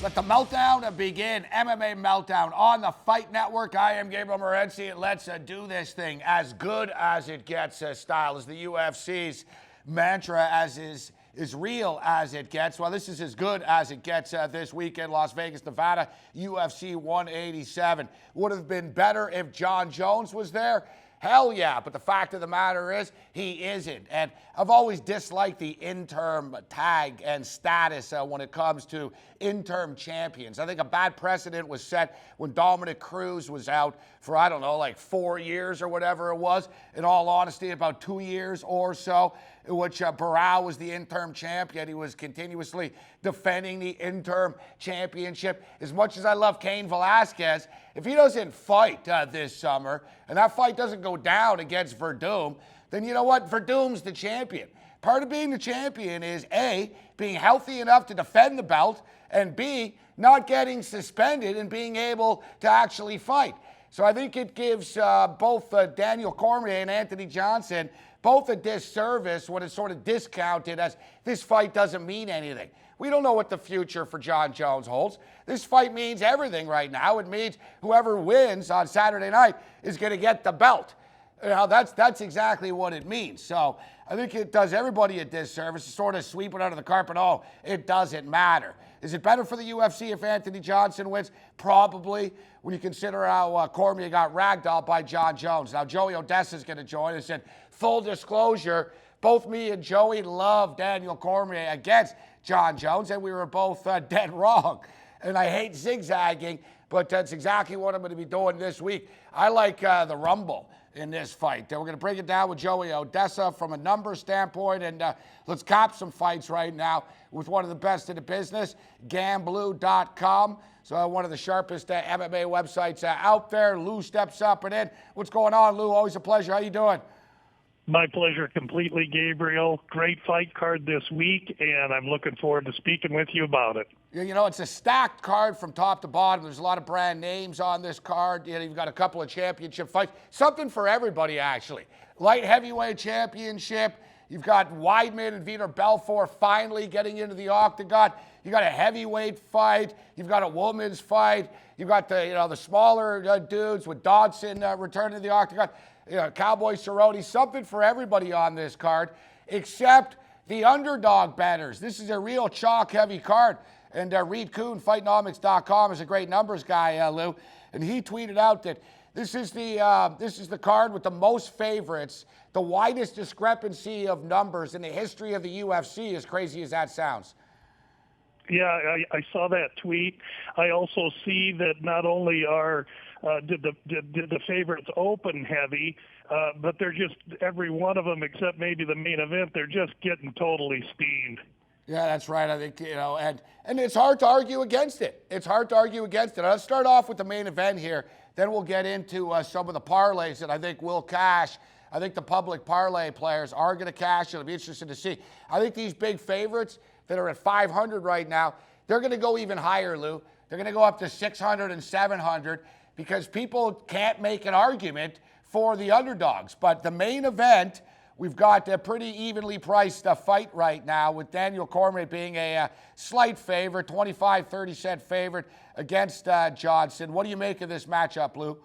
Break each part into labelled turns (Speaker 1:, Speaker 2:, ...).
Speaker 1: Let the meltdown begin. MMA Meltdown on the Fight Network. I am Gabriel Morency, and let's do this thing as good as it gets style. As the UFC's mantra as is real as it gets. Well, this is as good as it gets this weekend. Las Vegas, Nevada, UFC 187. Would have been better if Jon Jones was there. Hell yeah, but the fact of the matter is he isn't. And I've always disliked the interim tag and status when it comes to interim champions. I think a bad precedent was set when Dominic Cruz was out for, I don't know, like 4 years or whatever it was. In all honesty, about 2 years or so, in which Barao was the interim champion. He was continuously defending the interim championship. As much as I love Cain Velasquez, if he doesn't fight this summer, and that fight doesn't go down against Verdum, then you know what? Verdum's the champion. Part of being the champion is A, being healthy enough to defend the belt, and B, not getting suspended and being able to actually fight. So I think it gives both Daniel Cormier and Anthony Johnson both a disservice when it's sort of discounted as this fight doesn't mean anything. We don't know what the future for Jon Jones holds. This fight means everything right now. It means whoever wins on Saturday night is going to get the belt. You know, that's exactly what it means. So I think it does everybody a disservice to sort of sweep it under the carpet. Oh, it doesn't matter. Is it better for the UFC if Anthony Johnson wins? Probably, when you consider how Cormier got ragdolled by Jon Jones. Now, Joey Odessa is going to join us. And full disclosure, both me and Joey love Daniel Cormier against Jon Jones, and we were both dead wrong. And I hate zigzagging, but that's exactly what I'm going to be doing this week. I like the Rumble in this fight. We're going to break it down with Joey Odessa from a numbers standpoint, and let's cap some fights right now with one of the best in the business, GambLou.com. So one of the sharpest MMA websites out there. Lou steps up and in. What's going on, Lou? Always a pleasure. How you doing?
Speaker 2: My pleasure completely, Gabriel. Great fight card this week, and I'm looking forward to speaking with you about it.
Speaker 1: You know, it's a stacked card from top to bottom. There's a lot of brand names on this card. You know, you've got a couple of championship fights. Something for everybody, actually. Light heavyweight championship. You've got Weidman and Vitor Belfort finally getting into the octagon. You got a heavyweight fight. You've got a women's fight. You've got the smaller dudes with Dodson returning to the octagon. You know, Cowboy Cerrone, something for everybody on this card, except the underdog bettors. This is a real chalk-heavy card. And Reed Kuhn, Fightnomics.com, is a great numbers guy, Lou. And he tweeted out that this is the card with the most favorites, the widest discrepancy of numbers in the history of the UFC, as crazy as that sounds.
Speaker 2: Yeah, I saw that tweet. I also see that not only are did the favorites open heavy, but they're just every one of them except maybe the main event. They're just getting totally steamed.
Speaker 1: Yeah, that's right. I think, and it's hard to argue against it. It's hard to argue against it. Let's start off with the main event here. Then we'll get into some of the parlays that I think will cash. I think the public parlay players are going to cash. It'll be interesting to see. I think these big favorites that are at 500 right now, they're going to go even higher, Lou. They're going to go up to 600 and 700 because people can't make an argument for the underdogs. But the main event, we've got a pretty evenly priced fight right now with Daniel Cormier being a slight favorite, 25-30 favorite against Johnson. What do you make of this matchup, Lou?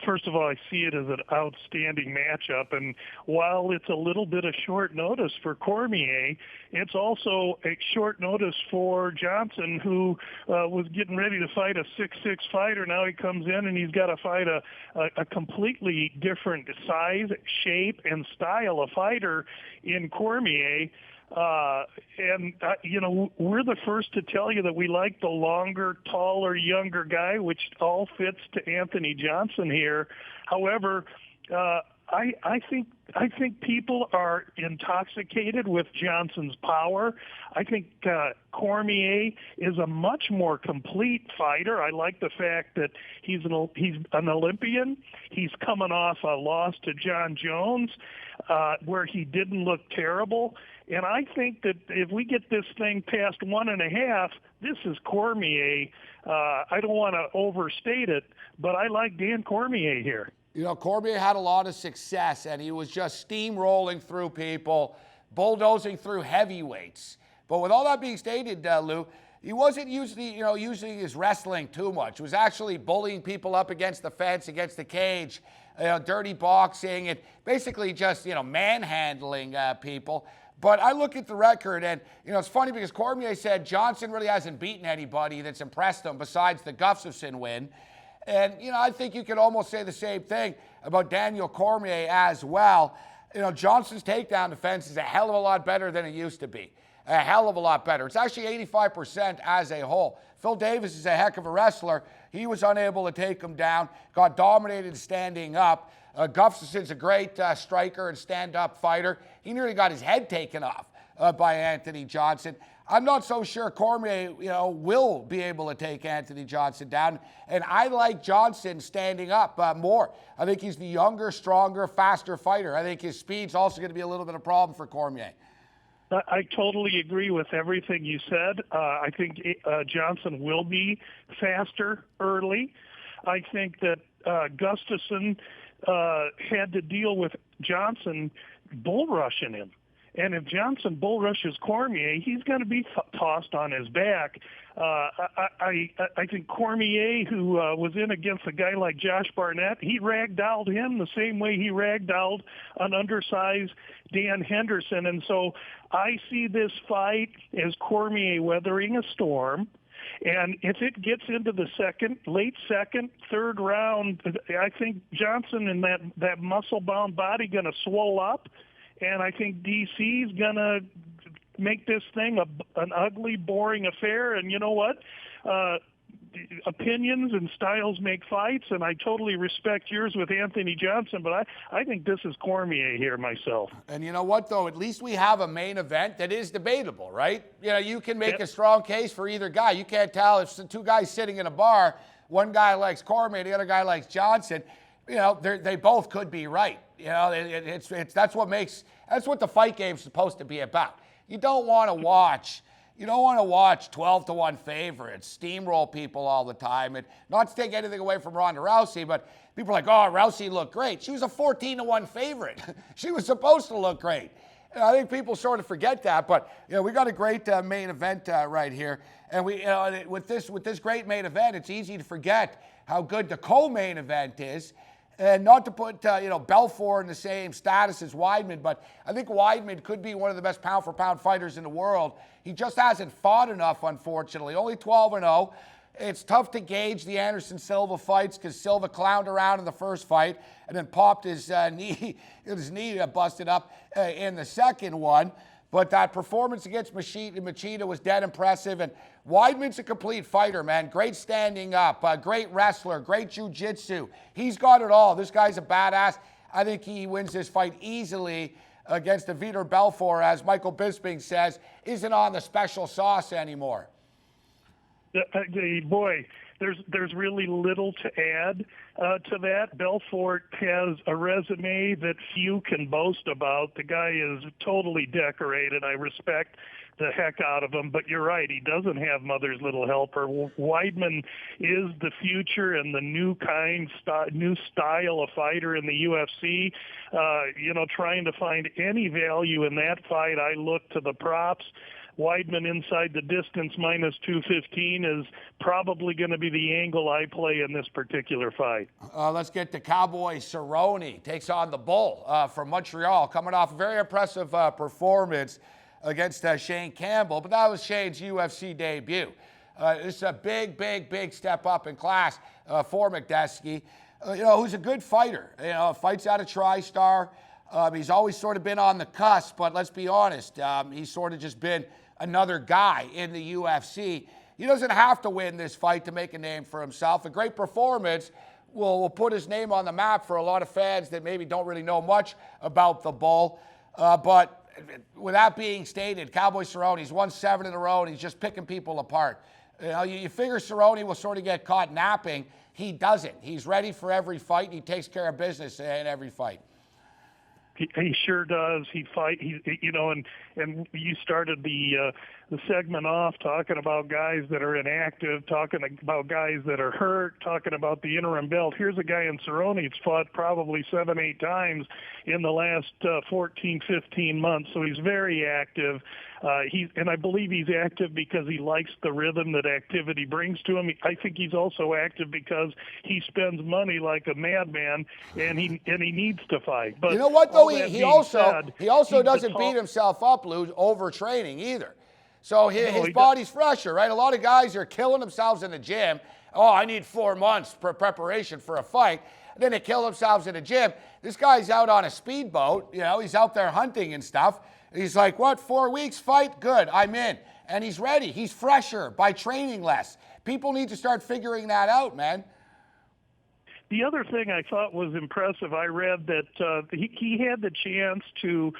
Speaker 2: First of all, I see it as an outstanding matchup, and while it's a little bit of short notice for Cormier, it's also a short notice for Johnson, who was getting ready to fight a 6'6" fighter. Now he comes in and he's got to fight a completely different size, shape, and style of fighter in Cormier. We're the first to tell you that we like the longer, taller, younger guy, which all fits to Anthony Johnson here. However, I think people are intoxicated with Johnson's power. I think Cormier is a much more complete fighter. I like the fact that he's an Olympian. He's coming off a loss to Jon Jones, where he didn't look terrible. And I think that if we get this thing past 1.5, this is Cormier. I don't want to overstate it, but I like Dan Cormier here.
Speaker 1: You know, Cormier had a lot of success, and he was just steamrolling through people, bulldozing through heavyweights. But with all that being stated, Lou, he wasn't using his wrestling too much. He was actually bullying people up against the fence, against the cage, dirty boxing, and basically just, manhandling people. But I look at the record, and, it's funny because Cormier said Johnson really hasn't beaten anybody that's impressed him besides the Gustafsson win. And, I think you could almost say the same thing about Daniel Cormier as well. Johnson's takedown defense is a hell of a lot better than it used to be. A hell of a lot better. It's actually 85% as a whole. Phil Davis is a heck of a wrestler. He was unable to take him down, got dominated standing up. Gustafsson's a great striker and stand-up fighter. He nearly got his head taken off by Anthony Johnson. I'm not so sure Cormier, will be able to take Anthony Johnson down. And I like Johnson standing up more. I think he's the younger, stronger, faster fighter. I think his speed's also going to be a little bit of a problem for Cormier.
Speaker 2: I totally agree with everything you said. I think Johnson will be faster early. I think that Gustafsson had to deal with Johnson bull rushing him. And if Johnson bull rushes Cormier, he's going to be tossed on his back. I think Cormier, who was in against a guy like Josh Barnett, he ragdolled him the same way he ragdolled an undersized Dan Henderson. And so I see this fight as Cormier weathering a storm. And if it gets into the late second, third round, I think Johnson and that muscle-bound body going to swell up. And I think DC's going to make this thing an ugly, boring affair. And you know what? Opinions and styles make fights, and I totally respect yours with Anthony Johnson, but I think this is Cormier here myself.
Speaker 1: And you know what, though? At least we have a main event that is debatable, right? You can make a strong case for either guy. You can't tell if two guys sitting in a bar, one guy likes Cormier, the other guy likes Johnson. They both could be right. That's what the fight game's supposed to be about. You don't want to watch 12-1 favorites steamroll people all the time. And not to take anything away from Ronda Rousey, but people are like, oh, Rousey looked great. She was a 14-1 favorite. She was supposed to look great. And I think people sort of forget that. But we got a great main event right here. And with this great main event, it's easy to forget how good the co-main event is. And not to put, Belfort in the same status as Weidman, but I think Weidman could be one of the best pound-for-pound fighters in the world. He just hasn't fought enough, unfortunately. Only 12-0. It's tough to gauge the Anderson-Silva fights because Silva clowned around in the first fight and then popped his knee. His knee busted up in the second one. But that performance against Machida was dead impressive. And Weidman's a complete fighter, man. Great standing up, great wrestler, great jiu-jitsu. He's got it all. This guy's a badass. I think he wins this fight easily against the Vitor Belfort, as Michael Bisping says, isn't on the special sauce anymore.
Speaker 2: Boy, there's really little to add to that. Belfort has a resume that few can boast about. The guy is totally decorated. I respect the heck out of him, but you're right, he doesn't have mother's little helper. Weidman is the future and the new style of fighter in the UFC. Trying to find any value in that fight, I look to the props. Weidman inside the distance minus 215 is probably going to be the angle I play in this particular fight.
Speaker 1: Let's get to Cowboy Cerrone. Takes on the Bull from Montreal, coming off a very impressive performance against Shane Campbell, but that was Shane's UFC debut. It's a big step up in class for McDesky, who's a good fighter. Fights out of TriStar. He's always sort of been on the cusp, but let's be honest, he's sort of just been another guy in the UFC. He doesn't have to win this fight to make a name for himself. A great performance will put his name on the map for a lot of fans that maybe don't really know much about the Bull. But with that being stated, Cowboy Cerrone's won 7 in a row, and he's just picking people apart. You figure Cerrone will sort of get caught napping. He doesn't. He's ready for every fight, and he takes care of business in every fight.
Speaker 2: He sure does. He fight. And you started the segment off talking about guys that are inactive, talking about guys that are hurt, talking about the interim belt. Here's a guy in Cerrone that's fought probably 7-8 times in the last 14, 15 months. So he's very active. And I believe he's active because he likes the rhythm that activity brings to him. I think he's also active because he spends money like a madman, and he needs to fight. But
Speaker 1: you know what, though? He also doesn't beat himself up, Lou, overtraining either. So his body's fresher, right? A lot of guys are killing themselves in the gym. Oh, I need 4 months for preparation for a fight. Then they kill themselves in the gym. This guy's out on a speedboat. He's out there hunting and stuff. He's like, what, 4 weeks fight? Good, I'm in. And he's ready. He's fresher by training less. People need to start figuring that out, man.
Speaker 2: The other thing I thought was impressive, I read that he had the chance to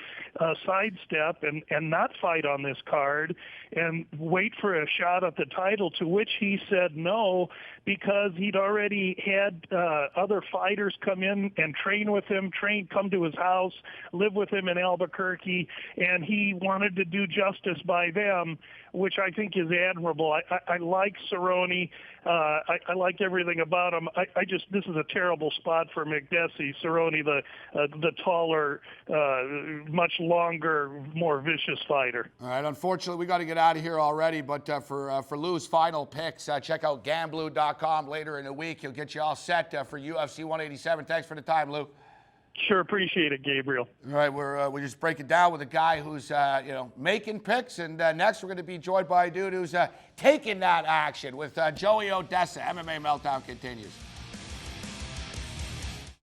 Speaker 2: sidestep and not fight on this card and wait for a shot at the title, to which he said no, because he'd already had other fighters come in and train with him, come to his house, live with him in Albuquerque, and he wanted to do justice by them, which I think is admirable. I like Cerrone. I like everything about him. This is a terrible spot for McDessie. Cerrone, the taller, much longer, more vicious fighter.
Speaker 1: All right, unfortunately, we got to get out of here already, but for Lou's final picks, check out GambLou.com later in the week. He'll get you all set for UFC 187. Thanks for the time, Lou.
Speaker 2: Sure, appreciate it, Gabriel.
Speaker 1: All right, we just break it down with a guy who's making picks, and next we're going to be joined by a dude who's taking that action with Joey Odessa. MMA Meltdown continues.